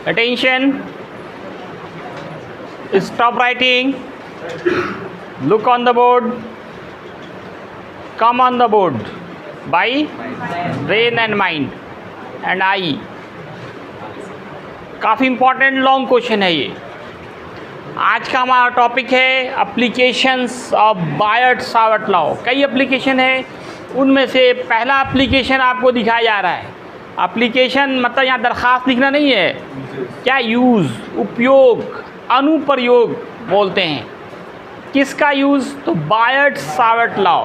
Attention. Stop writing. Look on the board. Come on the board. By brain and mind and eye. काफ़ी important long question है ये। आज का हमारा topic है एप्लीकेशंस ऑफ बायट-सावर्ट लॉ। कई application है, उनमें से पहला एप्लीकेशन आपको दिखाया जा रहा है। एप्लीकेशन मतलब यहाँ दरख्वास्त लिखना नहीं है, क्या यूज़, उपयोग, अनुप्रयोग बोलते हैं। किसका यूज़? तो बायट-सावर्ट लॉ।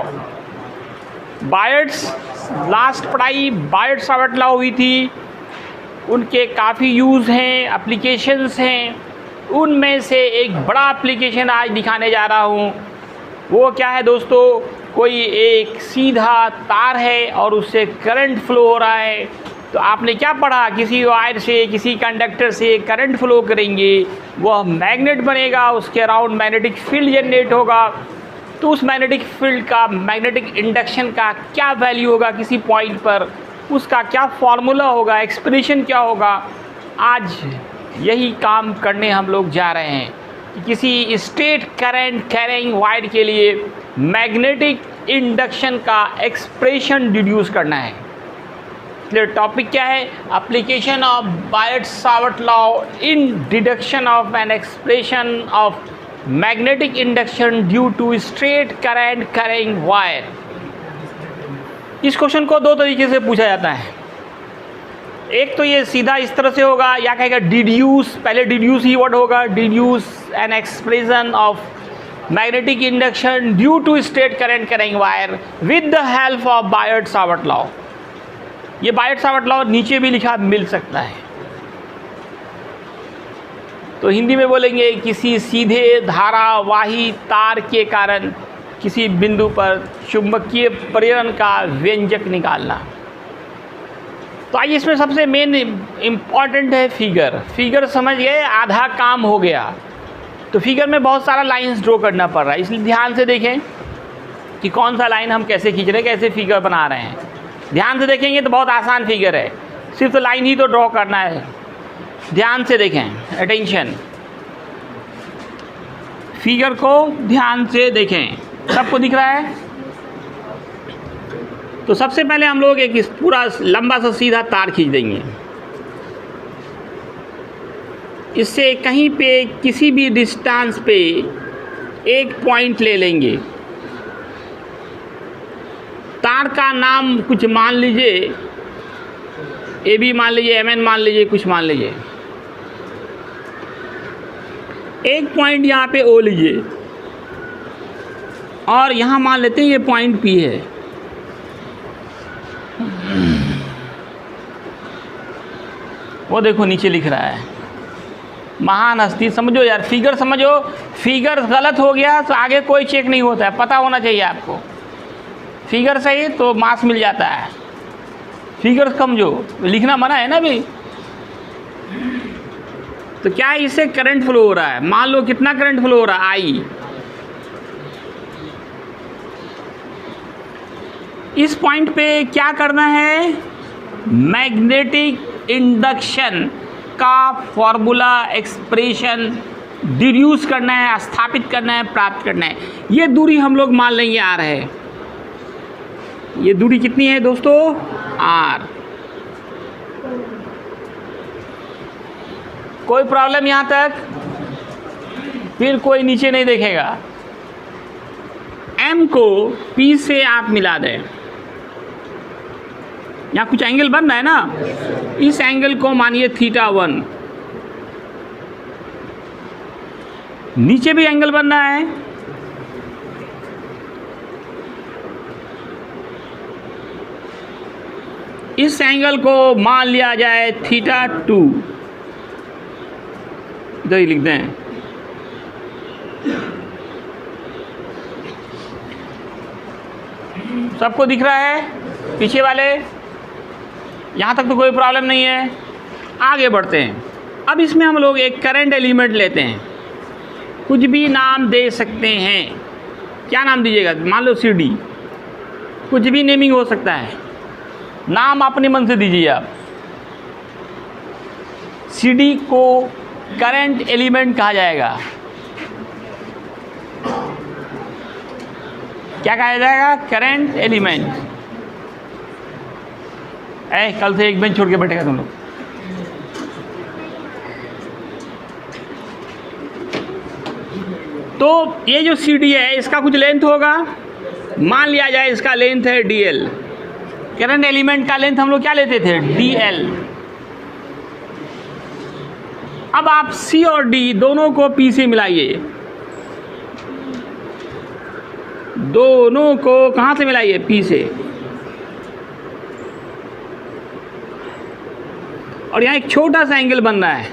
बायट्स लास्ट पढ़ाई बायट-सावर्ट लॉ हुई थी, उनके काफ़ी यूज़ हैं, एप्लीकेशंस हैं। उनमें से एक बड़ा एप्लीकेशन आज दिखाने जा रहा हूँ। वो क्या है दोस्तों? कोई एक सीधा तार है और उससे करंट फ्लो हो रहा है। तो आपने क्या पढ़ा? किसी वायर से, किसी कंडक्टर से करंट फ्लो करेंगे, वह मैग्नेट बनेगा, उसके अराउंड मैग्नेटिक फील्ड जनरेट होगा। तो उस मैग्नेटिक फील्ड का, मैग्नेटिक इंडक्शन का क्या वैल्यू होगा किसी पॉइंट पर, उसका क्या फार्मूला होगा, एक्सप्रेशन क्या होगा, आज यही काम करने हम लोग जा रहे हैं कि किसी स्ट्रेट करंट कैरिंग वायर के लिए मैग्नेटिक इंडक्शन का एक्सप्रेशन डिड्यूस करना है। इसलिए टॉपिक क्या है? Application of Biot Savart law in deduction of an expression of magnetic induction due to straight current carrying wire. इस क्वेश्चन को दो तरीके से पूछा जाता है। एक तो ये सीधा इस तरह से होगा, या कहेगा डिड्यूस, पहले डिड्यूस ही वर्ड होगा, deduce an expression of magnetic induction due to straight current carrying wire with the help of Biot Savart law. ये बायट-सावर्ट लॉ नीचे भी लिखा मिल सकता है। तो हिंदी में बोलेंगे किसी सीधे धारावाही तार के कारण किसी बिंदु पर चुंबकीय प्रेरण का व्यंजक निकालना। तो आइए, इसमें सबसे मेन इम्पॉर्टेंट है फिगर। फिगर समझ गए, आधा काम हो गया। तो फिगर में बहुत सारा लाइंस ड्रॉ करना पड़ रहा है, इसलिए ध्यान से देखें कि कौन सा लाइन हम कैसे खींच रहे हैं, कैसे फिगर बना रहे हैं। ध्यान से देखेंगे तो बहुत आसान फिगर है, सिर्फ लाइन ही तो ड्रॉ करना है। ध्यान से देखें, अटेंशन, फिगर को ध्यान से देखें। सबको दिख रहा है? तो सबसे पहले हम लोग एक इस पूरा लंबा सा सीधा तार खींच देंगे। इससे कहीं पे किसी भी डिस्टेंस पे एक पॉइंट ले लेंगे। तार का नाम कुछ मान लीजिए, ए बी मान लीजिए, एम एन मान लीजिए, कुछ मान लीजिए। एक पॉइंट यहाँ पे ओ लीजिए और यहाँ मान लेते हैं ये पॉइंट पी है। वो देखो नीचे लिख रहा है महान हस्ती। समझो यार, फिगर समझो। फिगर गलत हो गया तो आगे कोई चेक नहीं होता है, पता होना चाहिए आपको। फिगर सही तो मार्क्स मिल जाता है। फिगर समझो, लिखना मना है ना भी। तो क्या है, इससे करंट फ्लो हो रहा है। मान लो कितना करंट फ्लो हो रहा है, आई। इस पॉइंट पे क्या करना है? मैग्नेटिक इंडक्शन का फॉर्मूला, एक्सप्रेशन डिड्यूस करना है, स्थापित करना है, प्राप्त करना है। ये दूरी हम लोग मान लेंगे आर है। ये दूरी कितनी है दोस्तों? आर। कोई प्रॉब्लम यहाँ तक? फिर कोई नीचे नहीं देखेगा। एम को पी से आप मिला दें। यहाँ कुछ एंगल बन रहा है ना, इस एंगल को मानिए θ1। नीचे भी एंगल बन रहा है, इस एंगल को मान लिया जाए θ2। इधर ही लिख दें। सबको दिख रहा है? पीछे वाले यहाँ तक तो कोई प्रॉब्लम नहीं है। आगे बढ़ते हैं। अब इसमें हम लोग एक करंट एलिमेंट लेते हैं, कुछ भी नाम दे सकते हैं। क्या नाम दीजिएगा? मान लो CD, कुछ भी नेमिंग हो सकता है, नाम अपने मन से दीजिए आप। CD को करंट एलिमेंट कहा जाएगा। क्या कहा जाएगा? Current element. कल से एक बेंच छोड़ के बैठेगा तुम लोग। तो ये जो CD है इसका कुछ लेंथ होगा, मान लिया जाए इसका लेंथ है DL। करंट एलिमेंट का लेंथ हम लोग क्या लेते थे? DL। अब आप C और D दोनों को P से मिलाइए, दोनों को कहाँ से मिलाइए? P से। और यहाँ एक छोटा सा एंगल बन रहा है,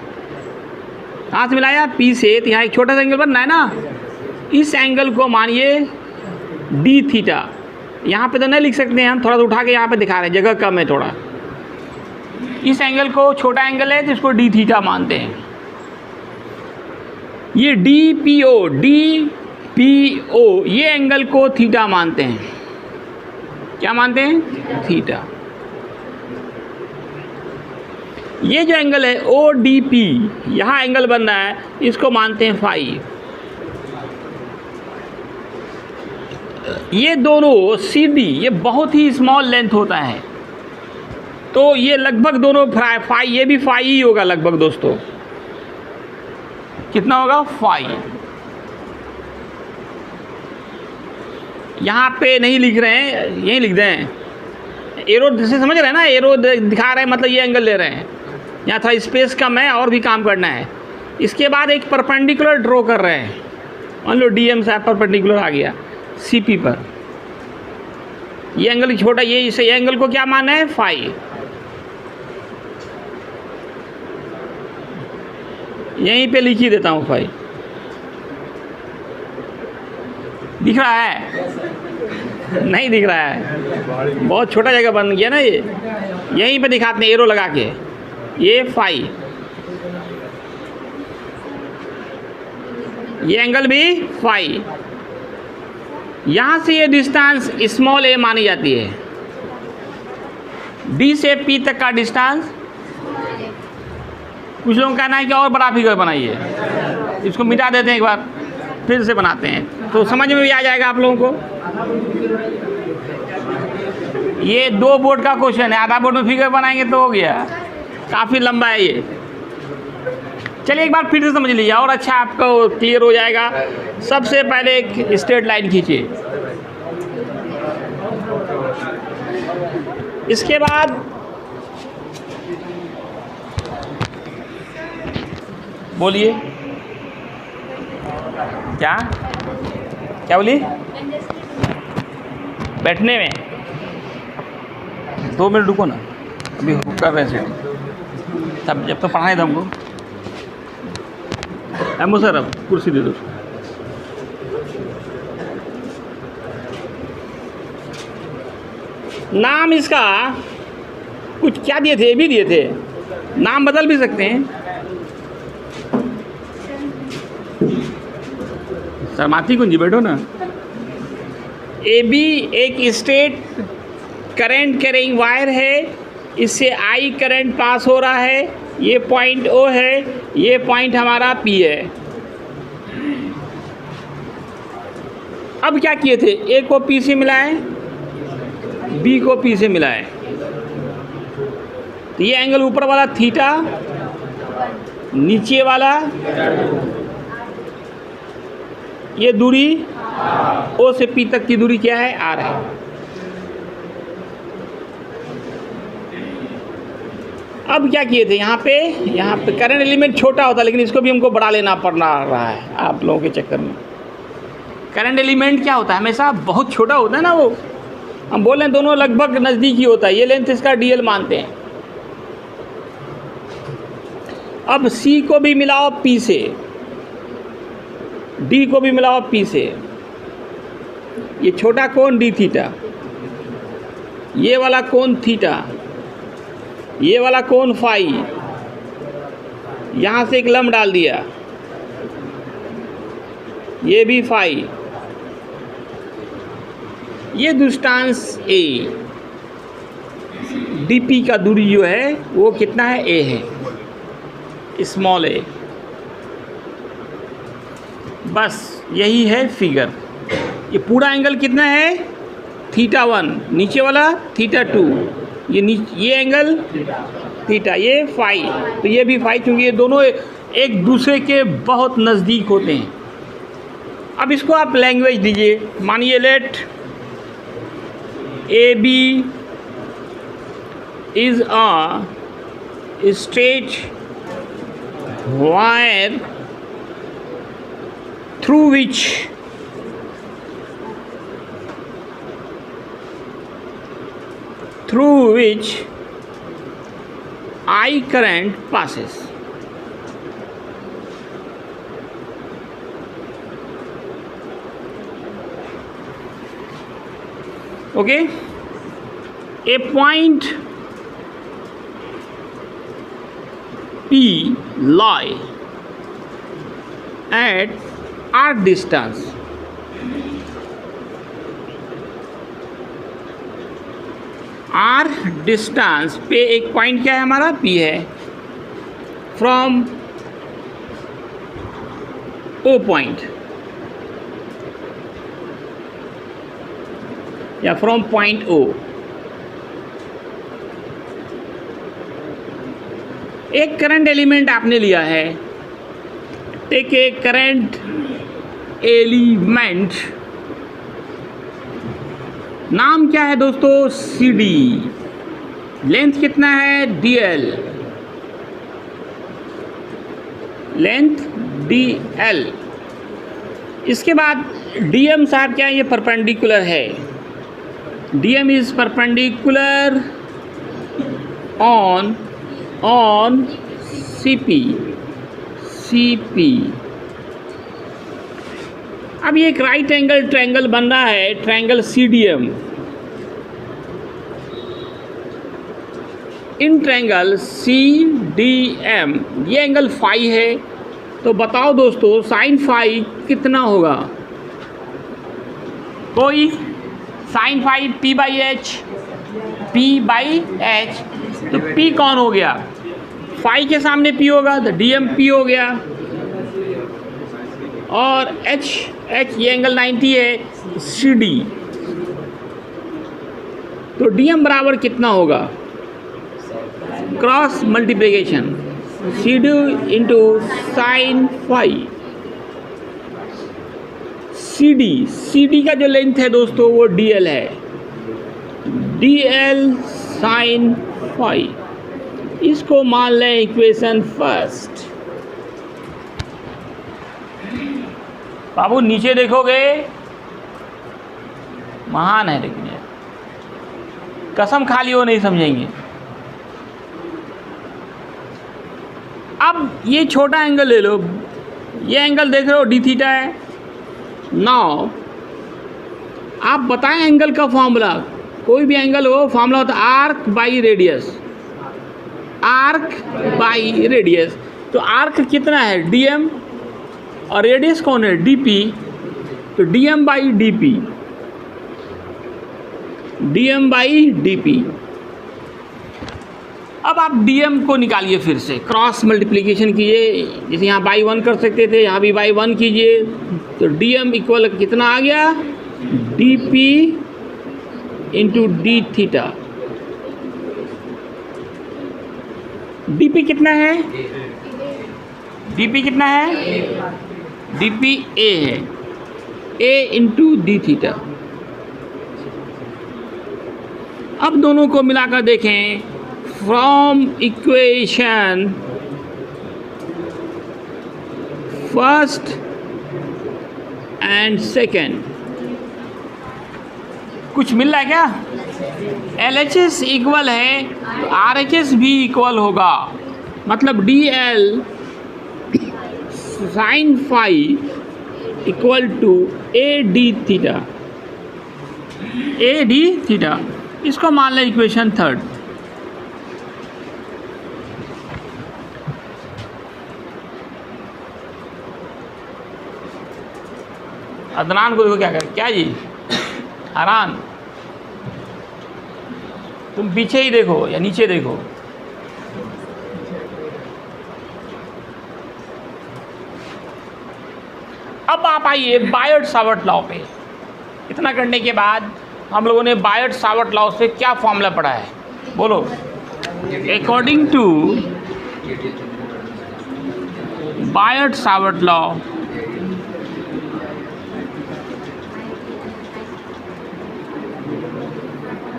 कहाँ से मिलाया? P से। तो यहाँ एक छोटा सा एंगल बन रहा है ना, इस एंगल को मानिए डी थीटा। यहाँ पे तो नहीं लिख सकते हैं हम, थोड़ा सा उठा के यहाँ पे दिखा रहे हैं, जगह कम है थोड़ा। इस एंगल को छोटा एंगल है तो इसको डी थीटा मानते हैं। ये डी पी ओ ये एंगल को थीटा मानते हैं। क्या मानते हैं? थीटा। ये जो एंगल है ओ डी पी, यहाँ एंगल बन रहा है, इसको मानते हैं फाई। ये दोनों सी डी ये बहुत ही स्मॉल लेंथ होता है, तो ये लगभग दोनों फाई, ये भी फाई ही होगा लगभग दोस्तों। कितना होगा? फाई। यहाँ पे नहीं लिख रहे हैं, यहीं लिख दें। एरो से समझ रहे हैं ना, एरो दिखा रहे हैं मतलब ये एंगल ले रहे हैं। यहाँ थोड़ा स्पेस कम है और भी काम करना है। इसके बाद एक परपेंडिकुलर ड्रॉ कर रहे हैं, मान लो डीएम से परपेंडिकुलर आ गया सीपी पर। ये एंगल छोटा, ये इसे एंगल को क्या माना है? फाई। यहीं पे लिख ही देता हूँ फाई। दिख रहा है? नहीं दिख रहा है, बहुत छोटा जगह बन गया ना ये। यहीं पे दिखाते हैं एरो लगा के, ये फाई। ये एंगल भी फाई। यहाँ से ये डिस्टेंस स्मॉल ए मानी जाती है। डी से पी तक का डिस्टेंस, कुछ लोगों का कहना है कि और बड़ा फिगर बनाइए। इसको मिटा देते हैं, एक बार फिर से बनाते हैं तो समझ में भी आ जाएगा आप लोगों को। ये 2 बोर्ड का क्वेश्चन है, आधा बोर्ड में फिगर बनाएंगे तो हो गया, काफ़ी लंबा है ये। चलिए एक बार फिर से समझ लीजिए और अच्छा आपको क्लियर हो जाएगा। सबसे पहले एक स्ट्रेट लाइन खींचिए, इसके बाद बोलिए क्या क्या बोलिए? बैठने में 2 मिनट रुको ना, अभी कर रहे हैं तब, जब तो पढ़ाए थे हमको। एमओ सर अब कुर्सी दे दो। नाम इसका कुछ क्या दिए थे? ए भी दिए थे, नाम बदल भी सकते हैं। शर्माती कुंजी बैठो ना। ए बी एक स्ट्रेट करंट कैरिंग वायर है, इससे आई करंट पास हो रहा है। ये पॉइंट ओ है, ये पॉइंट हमारा पी है। अब क्या किए थे? ए को पी से मिलाएं, बी को पी से मिलाएं, तो ये एंगल ऊपर वाला थीटा, नीचे वाला ये दूरी ओ से पी तक की दूरी क्या है? आर है। अब क्या किए थे? यहाँ पे करंट एलिमेंट छोटा होता, लेकिन इसको भी हमको बड़ा लेना पड़ रहा है आप लोगों के चक्कर में। करंट एलिमेंट क्या होता है? हमेशा बहुत छोटा होता है ना, वो हम बोल रहे हैं दोनों लगभग नज़दीक ही होता है। ये लेंथ इसका डीएल मानते हैं। अब सी को भी मिलाओ पी से, डी को भी मिलाओ पी से। ये छोटा कोण डी थीटा, ये वाला कोण थीटा, ये वाला कोण फाई, यहाँ से एक लंब डाल दिया, ये भी फाई। ये डिस्टेंस ए, डीपी का दूरी जो है वो कितना है? ए है। स्मॉल ए। बस यही है फिगर। ये पूरा एंगल कितना है? θ1, नीचे वाला θ2, ये एंगल थीटा, ये फाई, तो ये भी फाई, क्योंकि ये दोनों एक दूसरे के बहुत नज़दीक होते हैं। अब इसको आप लैंग्वेज दीजिए। मानिए let A B is a straight wire through which I current passes. Okay, a point P lie at r distance r distance पे एक पॉइंट क्या है हमारा? P है। फ्रॉम O पॉइंट या फ्रॉम पॉइंट O, एक करंट एलिमेंट आपने लिया है। टेक ए करंट एलिमेंट, नाम क्या है दोस्तों? CD। लेंथ कितना है? DL, length DL। इसके बाद DM साहब क्या है? ये परपेंडिकुलर है। DM is perpendicular on CP। अब ये एक राइट एंगल ट्रायंगल बन रहा है, triangle CDM। In triangle CDM ये एंगल फाई है। तो बताओ दोस्तों साइन फाई कितना होगा? कोई साइन फाई P/H, तो P कौन हो गया? फाई के सामने P होगा तो DM P हो गया। और H ये एंगल 90 है, CD। तो DM बराबर कितना होगा? Cross multiplication CD into sine phi. CD का जो लेंथ है दोस्तों वो DL है, DL साइन फाई। इसको मान लें इक्वेशन फर्स्ट। बाबू नीचे देखोगे महान है, लेकिन यार कसम खा लियो नहीं समझेंगे। अब ये छोटा एंगल ले लो, ये एंगल देख रहे हो d थीटा है। नाउ आप बताएं एंगल का फॉर्मूला, कोई भी एंगल हो फॉर्मूला होता है arc by radius, arc by radius. तो आर्क कितना है? DM, और रेडियस कौन है? DP। तो DM बाई DP। अब आप DM को निकालिए, फिर से क्रॉस मल्टीप्लिकेशन कीजिए। जैसे यहाँ बाई 1 कर सकते थे, यहाँ भी बाई 1 कीजिए। तो DM इक्वल कितना आ गया? DP into D theta. DP कितना है? DP कितना है? DP A है, A इंटू D थीटा। अब दोनों को मिलाकर देखें। From equation first and second कुछ मिल रहा है क्या? LHS इक्वल है तो RHS भी इक्वल होगा। मतलब DL sine phi equal to AD theta. इसको मान लें इक्वेशन थर्ड। अदनान को देखो क्या कर, क्या जी हरान, तुम पीछे ही देखो या नीचे देखो। अब आप आइए बायट सावर्ट लॉ पे। इतना करने के बाद हम लोगों ने बायट सावर्ट लॉ से क्या फॉर्मूला पढ़ा है, बोलो। अकॉर्डिंग टू बायट सावर्ट लॉ,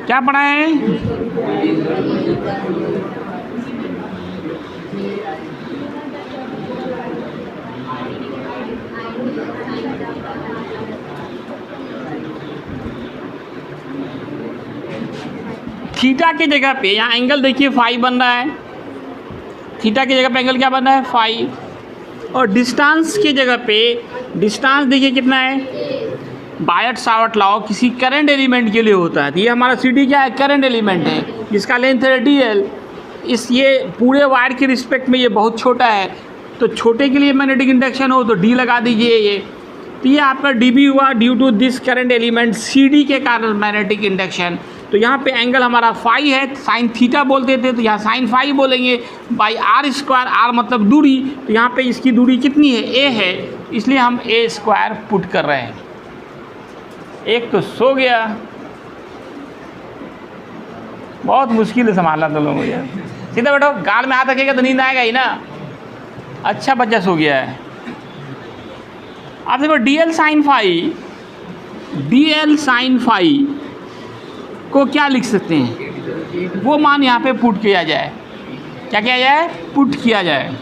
क्या पढ़ा है? थीटा की जगह पे यहाँ एंगल देखिए फाई बन रहा है, थीटा की जगह पे एंगल क्या बन रहा है? फाई। और डिस्टेंस की जगह पे डिस्टेंस देखिए कितना है? बायट सावर्ट लॉ किसी करंट एलिमेंट के लिए होता है। तो ये हमारा सी डी क्या है? करंट एलिमेंट है, जिसका लेंथ है डी एल। इस ये पूरे वायर के रिस्पेक्ट में ये बहुत छोटा है, तो छोटे के लिए मैग्नेटिक इंडक्शन हो तो डी लगा दीजिए ये। तो ये आपका डी बी हुआ due to this current element C D के कारण मैग्नेटिक इंडक्शन। तो यहाँ पे एंगल हमारा फाई है, साइन थीटा बोलते थे तो यहाँ साइन फाई बोलेंगे, बाई आर स्क्वायर, आर मतलब दूरी। तो यहाँ पे इसकी दूरी कितनी है? ए है, इसलिए हम ए स्क्वायर पुट कर रहे हैं। एक तो सो गया, बहुत मुश्किल है संभालना तो लोगों को। सीधा बैठो, गाल में हाथ रखेगा तो नींद आएगा ही ना। अच्छा बच्चा सो गया है। आप देखो D L sine phi, D L sine phi को क्या लिख सकते हैं? वो मान यहाँ पे पुट किया जाए। क्या किया जाए? पुट किया जाए।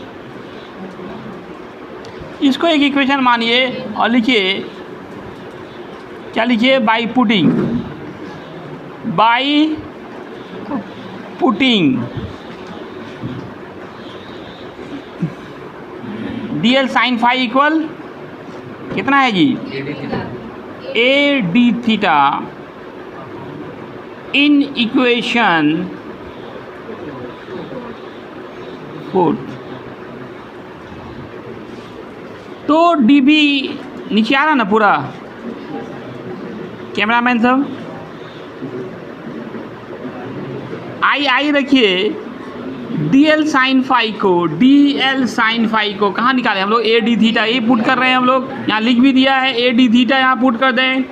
इसको एक इक्वेशन मानिए और लिखिए, क्या लिखिए? By putting, by putting d L sine phi equal कितना है जी? A d theta in equation 4। तो डी बी नीचे आ रहा ना पूरा, कैमरामैन सब आई रखिए। डी एल साइन फाई को, डी एल साइन फाई को कहाँ निकाले हम लोग? ए डी थीटा, ये पुट कर रहे हैं हम लोग। यहाँ लिख भी दिया है ए डी थीटा, यहाँ पुट कर दें।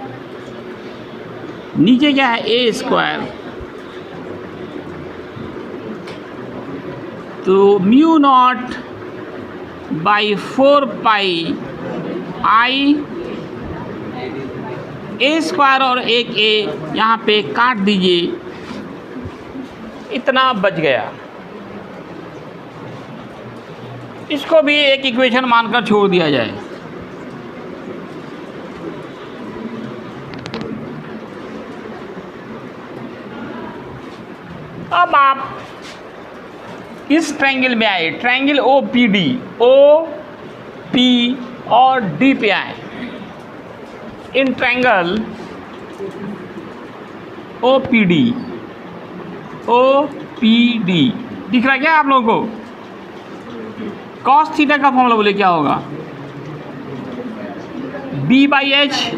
नीचे क्या है? ए स्क्वायर। तो mu naught by 4 pi I A square और एक ए यहाँ पे काट दीजिए, इतना बच गया। इसको भी एक इक्वेशन मानकर छोड़ दिया जाए। अब आप इस ट्रायंगल में आए, triangle O P D, O P और डी पे आए। इन triangle O P D, O P D दिख रहा है क्या आप लोगों को? कॉस थीटा का फॉर्मूला बोले क्या होगा? B by H.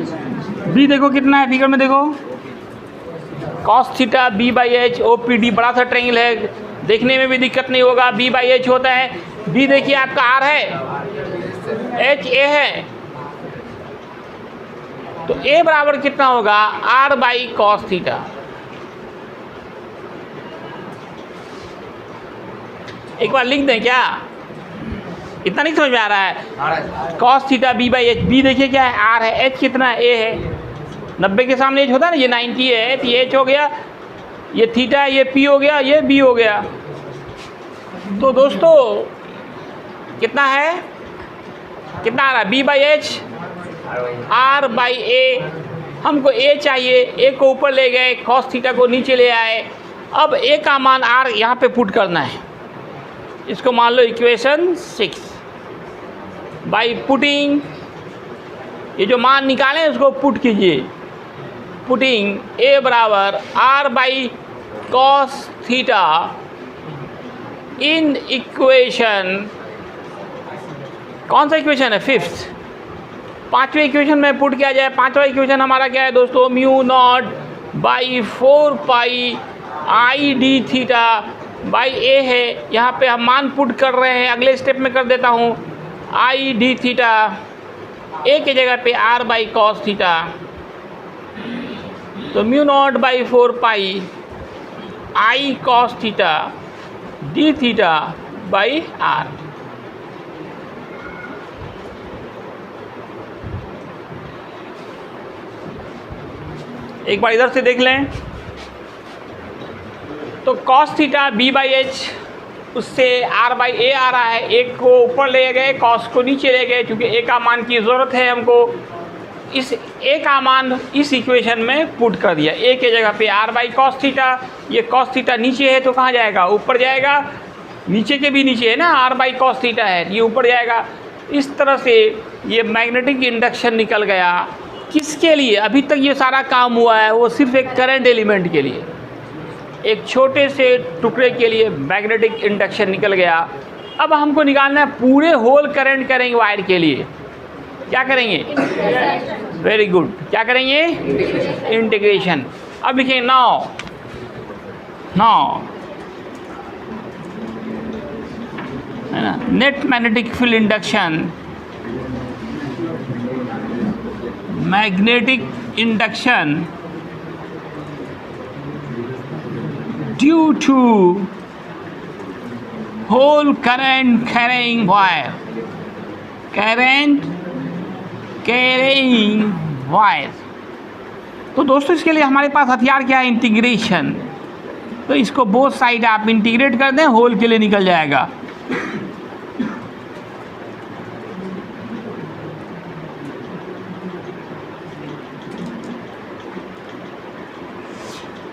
बी देखो कितना है, फिगर में देखो, cos theta B by H. O P D बड़ा सा ट्रायंगल है, देखने में भी दिक्कत नहीं होगा। बी बाई एच होता है। बी देखिए आपका आर है, एच ए है, तो ए बराबर कितना होगा? R by cos theta. एक बार लिख दें क्या? इतना नहीं समझ में आ रहा है? Cos theta B by H. B देखिए क्या है? आर है। एच कितना है? ए है। 90 के सामने एच होता है ना, ये 90 है तो ये एच हो गया, ये थीटा है, ये पी हो गया, ये बी हो गया। तो दोस्तों कितना है? कितना आ रहा है? B by h, r by a. हमको ए चाहिए, ए को ऊपर ले गए, कॉस थीटा को नीचे ले आए। अब ए का मान आर यहाँ पे पुट करना है। इसको मान लो इक्वेशन 6। बाई पुटिंग, ये जो मान निकालें उसको पुट कीजिए। पुटिंग ए बराबर R by cos theta in equation, कौन सा इक्वेशन है? 5th। 5वें इक्वेशन में पुट किया जाए। 5वां इक्वेशन हमारा क्या है दोस्तों? Mu naught by 4 pi I d theta by a है। यहाँ पे हम मान पुट कर रहे हैं, अगले स्टेप में कर देता हूँ। आई डी थीटा ए की जगह पे r बाई कॉस थीटा, तो mu naught by 4 pi I cos theta D theta by R. एक बार इधर से देख लें तो cos theta B by H, उससे आर बाई ए आ रहा है, एक को ऊपर ले गए, कॉस को नीचे ले गए, क्योंकि ए का मान की ज़रूरत है हमको। इस ए का मान इस इक्वेशन में पुट कर दिया, ए के जगह पे आर बाई कॉस थीटा, ये कॉस थीटा नीचे है तो कहाँ जाएगा, ऊपर जाएगा, नीचे के भी नीचे है ना, आर बाई कॉस थीटा है, ये ऊपर जाएगा। इस तरह से ये मैग्नेटिक इंडक्शन निकल गया। किसके लिए अभी तक ये सारा काम हुआ है, वो सिर्फ एक करंट एलिमेंट के लिए, एक छोटे से टुकड़े के लिए मैग्नेटिक इंडक्शन निकल गया। अब हमको निकालना है पूरे होल करंट करेंगे वायर के लिए। क्या करेंगे? वेरी गुड, क्या करेंगे? इंटीग्रेशन। अब लिखेंगे नाउ है ना, net magnetic field induction, magnetic induction due to whole current carrying wire, current carrying wire। तो दोस्तों इसके लिए हमारे पास हथियार क्या है? इंटीग्रेशन। तो इसको बोथ साइड आप इंटीग्रेट कर दें, होल के लिए निकल जाएगा।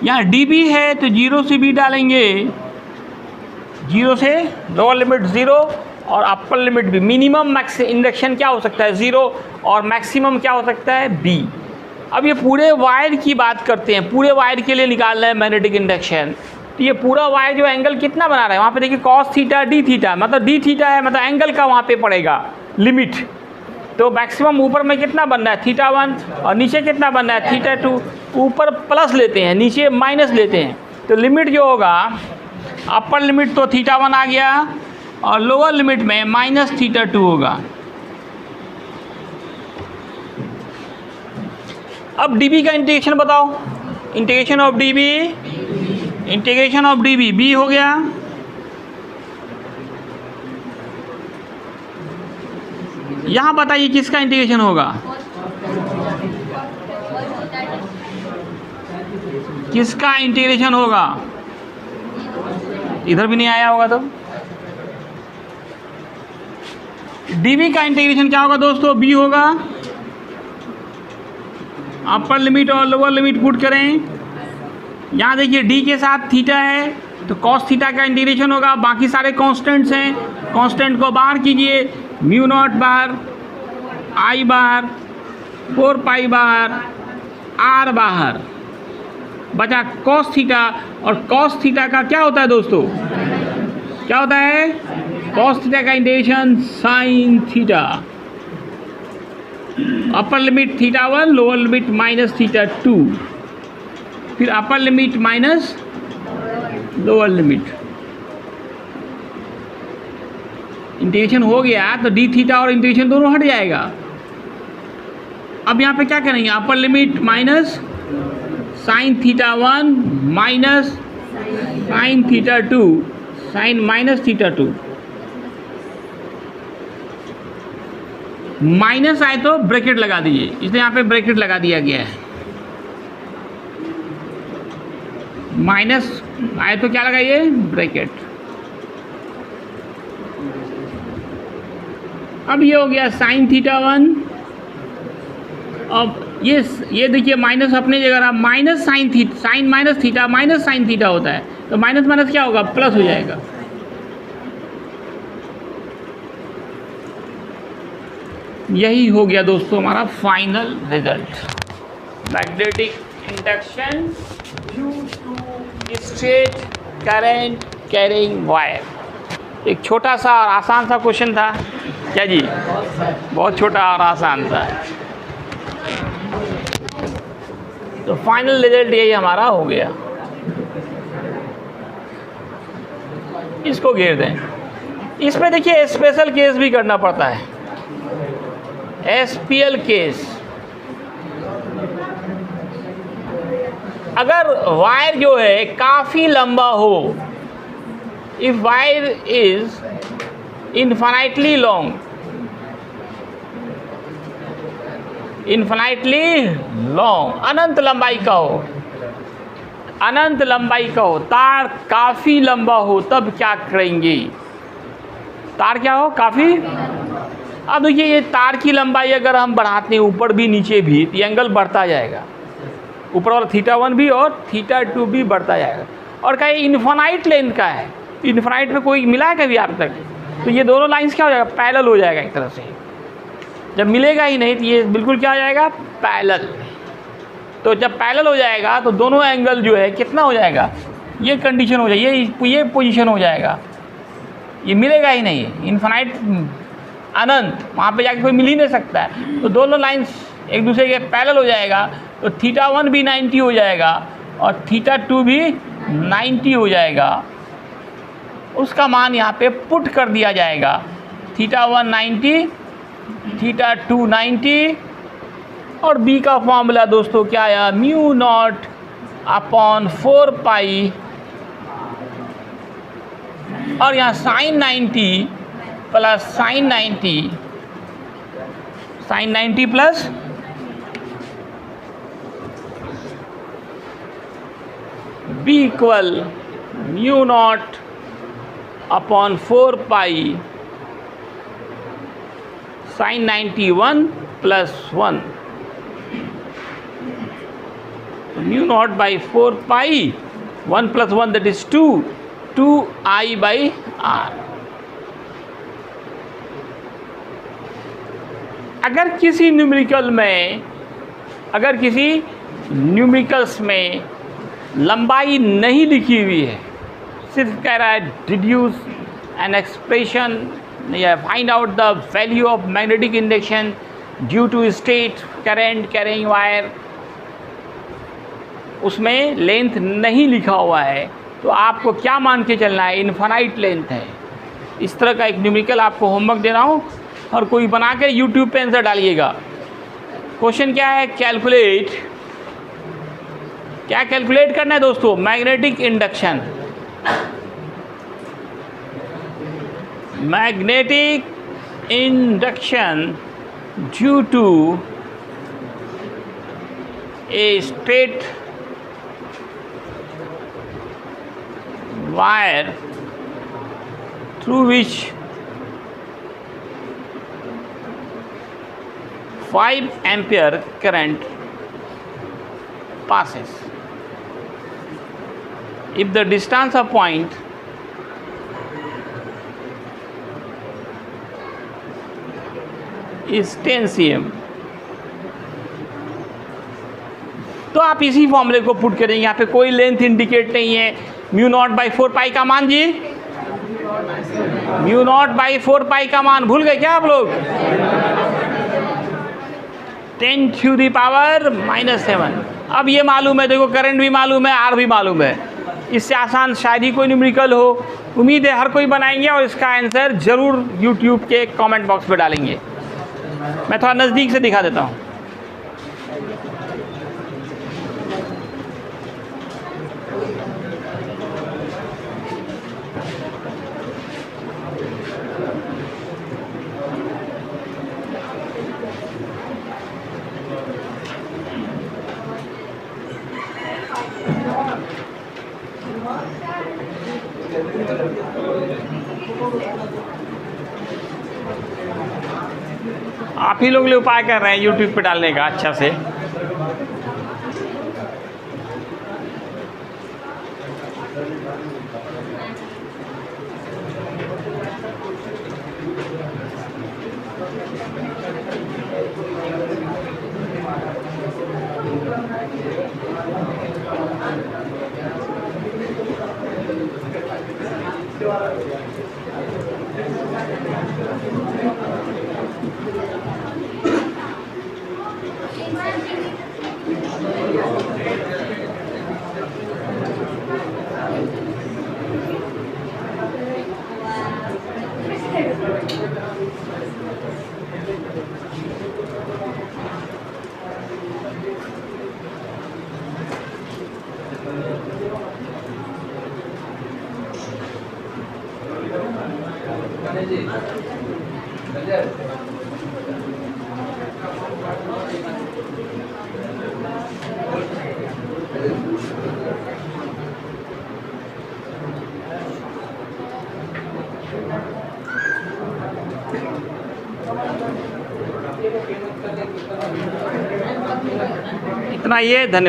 यहाँ डी बी है तो 0 से b डालेंगे, 0 से लोअर लिमिट 0 और अपर लिमिट भी। मिनिमम मैक्स इंडक्शन क्या हो सकता है? 0 और मैक्सिमम क्या हो सकता है? b। अब ये पूरे वायर की बात करते हैं, पूरे वायर के लिए निकालना है मैग्नेटिक इंडक्शन। तो ये पूरा वायर जो एंगल कितना बना रहा है, वहाँ पे देखिए कॉस थीटा डी थीटा, मतलब डी थीटा है, मतलब एंगल का वहाँ पे पड़ेगा लिमिट। तो मैक्सिमम ऊपर में कितना बन रहा है? θ1, और नीचे कितना बन रहा है? θ2। ऊपर प्लस लेते हैं, नीचे माइनस लेते हैं, तो लिमिट जो होगा, अपर लिमिट तो θ1 आ गया और लोअर लिमिट में माइनस θ2 होगा। अब dB का इंटीग्रेशन बताओ। Integration of dB, integration of dB, b हो गया, यहाँ बताइए किसका इंटीग्रेशन होगा? किसका इंटीग्रेशन होगा? इधर भी नहीं आया होगा तो dB का इंटीग्रेशन क्या होगा दोस्तों? b होगा। अपर लिमिट और लोअर लिमिट पुट करें। यहाँ देखिए d के साथ थीटा है तो कॉस थीटा का इंटीग्रेशन होगा। बाकी सारे कांस्टेंट्स हैं, कांस्टेंट को बाहर कीजिए, म्यू नॉट बाहर, आई बाहर, 4 पाई बाहर, आर बाहर, बचा कॉस थीटा। और कॉस थीटा का क्या होता है दोस्तों? क्या होता है? कॉस थीटा का integration sine theta. Upper limit θ1, lower limit minus θ2, फिर upper limit minus lower limit. Integration हो गया तो डी थीटा और इंटीग्रेशन दोनों हट जाएगा। अब यहाँ पे क्या करेंगे? Upper limit minus sine θ1 minus sine θ2, sine minus θ2। Minus आए तो ब्रैकेट लगा दीजिए, इसलिए यहाँ पे ब्रैकेट लगा दिया गया है। माइनस आए तो क्या लगाइए? ब्रैकेट। अब ये हो गया साइन θ1। अब ये देखिए माइनस अपने जगह रहा, minus sine minus theta minus sine theta होता है, तो माइनस माइनस क्या होगा? प्लस हो जाएगा। यही हो गया दोस्तों हमारा final result. Magnetic induction due to straight current carrying wire. एक छोटा सा और आसान सा क्वेश्चन था, क्या जी? बहुत छोटा और आसान था। तो फाइनल रिजल्ट यही हमारा हो गया। इसको घेर दें। इसमें देखिए स्पेशल केस भी करना पड़ता है। SPL केस, अगर वायर जो है काफ़ी लंबा हो, if wire is infinitely long, infinitely long, अनंत लंबाई का हो, अनंत लंबाई का हो, तार काफ़ी लंबा हो, तब क्या करेंगे? तार क्या हो? काफ़ी। अब देखिए ये तार की लंबाई अगर हम बढ़ाते हैं ऊपर भी नीचे भी, तो एंगल बढ़ता जाएगा, ऊपर वाला θ1 भी और θ2 भी बढ़ता जाएगा। और क्या इन्फिनाइट लेंथ का है, इन्फिनाइट में कोई मिला है कभी आप तक? तो ये दोनों लाइंस क्या हो जाएगा? पैरेलल हो जाएगा एक तरह से। जब मिलेगा ही नहीं तो ये बिल्कुल क्या हो जाएगा? पैरेलल। तो जब पैरेलल हो जाएगा तो दोनों एंगल जो है कितना हो जाएगा? ये कंडीशन हो जाएगी, ये पोजीशन हो जाएगा, ये मिलेगा ही नहीं, इन्फिनाइट अनंत, वहाँ पे जाके कोई मिल ही नहीं सकता है। तो दोनों लाइंस एक दूसरे के पैरेलल हो जाएगा, तो θ1 भी 90 हो जाएगा और θ2 भी 90 हो जाएगा। उसका मान यहाँ पे पुट कर दिया जाएगा, θ1 90, θ2 90, और b का फॉर्मूला दोस्तों क्या आया? म्यू नॉट अपॉन 4 पाई, और यहाँ sine 90 plus sine 90, sine 90 plus b equal mu naught upon 4 pi sine 91 plus 1, mu naught by 4 pi 1 plus 1 that is 2, 2i by r। अगर किसी न्यूमेरिकल में, अगर किसी न्यूमेरिकल्स में लंबाई नहीं लिखी हुई है, सिर्फ कह रहा है डिड्यूस एन एक्सप्रेशन या find out the value of magnetic induction due to state current carrying wire, उसमें लेंथ नहीं लिखा हुआ है, तो आपको क्या मान के चलना है? इन्फिनाइट लेंथ है। इस तरह का एक न्यूमेरिकल आपको होमवर्क दे रहा हूँ, और कोई बना के यूट्यूब पे आंसर डालिएगा। क्वेश्चन क्या है? कैलकुलेट, क्या कैलकुलेट करना है दोस्तों? Magnetic induction, magnetic induction due to a straight wire through which 5 ampere current passes. If the distance of point is 10 cm, तो आप इसी फॉर्मूले को पुट करेंगे। यहाँ पे कोई लेंथ इंडिकेट नहीं है। म्यू नॉट बाई 4 पाई का मान जी, म्यू नॉट बाई 4 पाई का मान भूल गए क्या आप लोग? 10⁻⁻⁷। अब ये मालूम है, देखो करंट भी मालूम है, आर भी मालूम है, इससे आसान शायद ही कोई न्यूमेरिकल हो। उम्मीद है हर कोई बनाएंगे और इसका आंसर ज़रूर यूट्यूब के कमेंट बॉक्स में डालेंगे। मैं थोड़ा नज़दीक से दिखा देता हूँ। आप ही लोग उपाय कर रहे हैं यूट्यूब पे डालने का अच्छा से। इतना ही है, धन्यवाद।